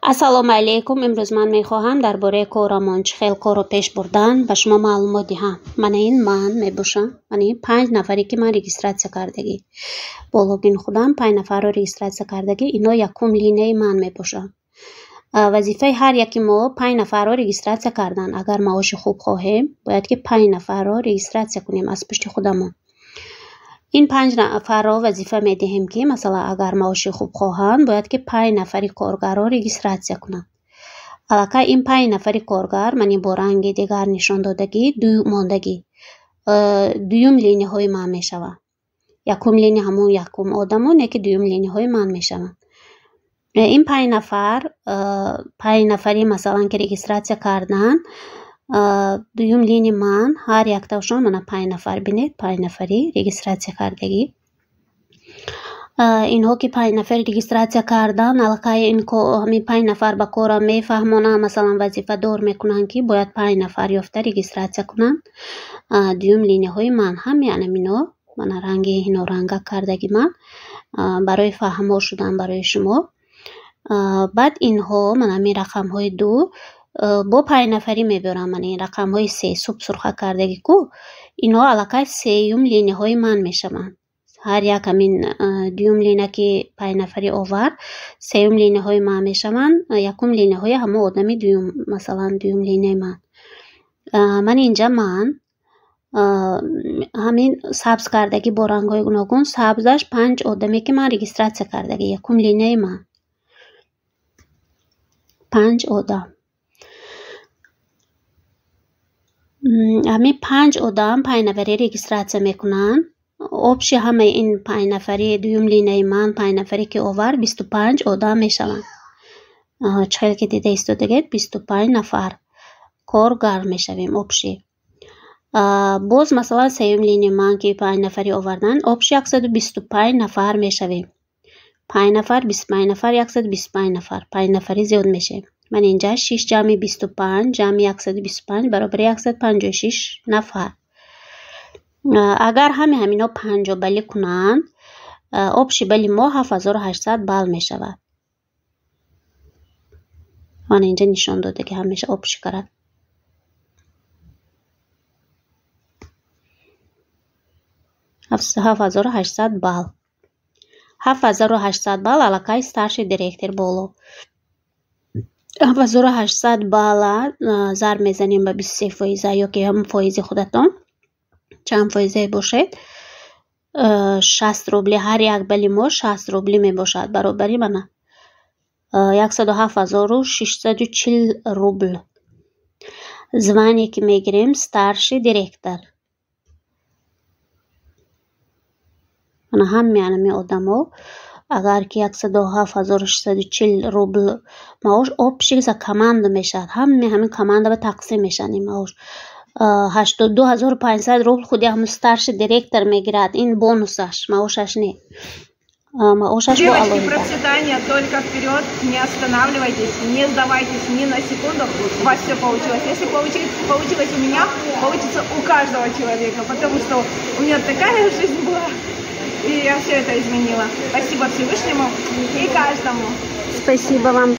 Ассалому алейкум. Имрӯз ман мехоҳам дар бораи корамон чӣ хел корро пеш бурдан ба шумо маълумот диҳам. Ман мебошам. 5 нафаре ки ман регистратсия кардагӣ. Бо логини худам 5 нафарро регистратсия кардагӣ. Ино якум линияи ман мебошанд. Вазифаи ҳар яки мо 5 нафарро регистратсия кардан. Агар маоши хуб хоҳем, бояд ки 5 нафарро регистратсия кунем аз пушти худамон. این 5 نفر را وظیفه میدهیم که مثلا اگر معاش خوب خواهند باید که 5 نفری کارگر را رجیستراسیون کنند. البته این 5 نفری کارگر من با رنگ دیگر نشان دادگی دو ماندگی دوم لینی های من میشوند. یکم لینی همون یکم آدمونه که دوم لینی های من میشوند. این 5 نفری مثلا که رجیستراسیون کردن دوم لینی من هر یک تاشون من 5 نفر بینید 5 نفری رجیستراسیون کردگی. اینها که 5 نفر رجیستراسیون کردن البته این همین 5 نفر با کار میفهمونن مثلا وظیفه دار میکنن که باید 5 نفر یافته رجیستراسیون کنن. دوم لینی های من هم یعنی اینا من رنگ اینا رنگ کردگی من برای فهم شدن برای شما. بعد اینها من همین رقم های 2 با 5 نفری میبرم. من این رقم های 3 سرخ کردگی کو اینا علاقه 3 لینی های من میشوند. هر یک همین دوم لینه که 5 نفری آورد 3 لینی های من میشوند. یکم لینی های همه آدمی دوم مثلا دوم لینی من اینجا من همین سبز کردگی با رنگ های گوناگون سبزش 5 آدمی که من رجیستراسیون کردگی یکم لینی من 5 آدم. همین 5 آدم 5 نفری رجیستراسیون میکنن. آبشی همه این 5 نفری دوم لینه من 5 نفری که آور 25 آدم میشوند. چهل که دیده ایستادگید 25 نفر کارگر میشویم آبشی. باز مثلا سوم لینه من که 5 نفری آوردن آبشی 125 نفر میشویم. 5 نفر 25 نفر 125 نفر 5 نفری زیاد میشه. من اینجا 6 جمع 25 جمع 125 برابر 156 نفر. اگر همینا 5 بلی کنند آبشی بلی ما 7800 بال می شود. من اینجا نشان داده که همیشه آبشی کرد. $7800 بال. 7800 بال علاقه старший директор боло. 7800 бала ضرب میزنیم به 23% یا که هم فایز خودتان چند فایزه باشد 60 روبلی هر یک بلی ما 60 روبلی می باشد برابری من 107640 روبل. звание که میگیریم старший директор. من هم میانم آدمو اگر که 107640 روبل معاش آبشی за команда میشد همین команда به تقسیم میشن این معاش 82500 روبل خودی هم старший директор میگیرد. این بونусش معاشش не معاشش با девочки процветания только вперед, не останавливайтесь, не сдавайтесь ни на секунду. У вас все получилось. Если получилось у меня, получится у каждого человека, потому что у меня такая жизнь была. И я все это изменила. Спасибо Всевышнему и каждому. Спасибо вам.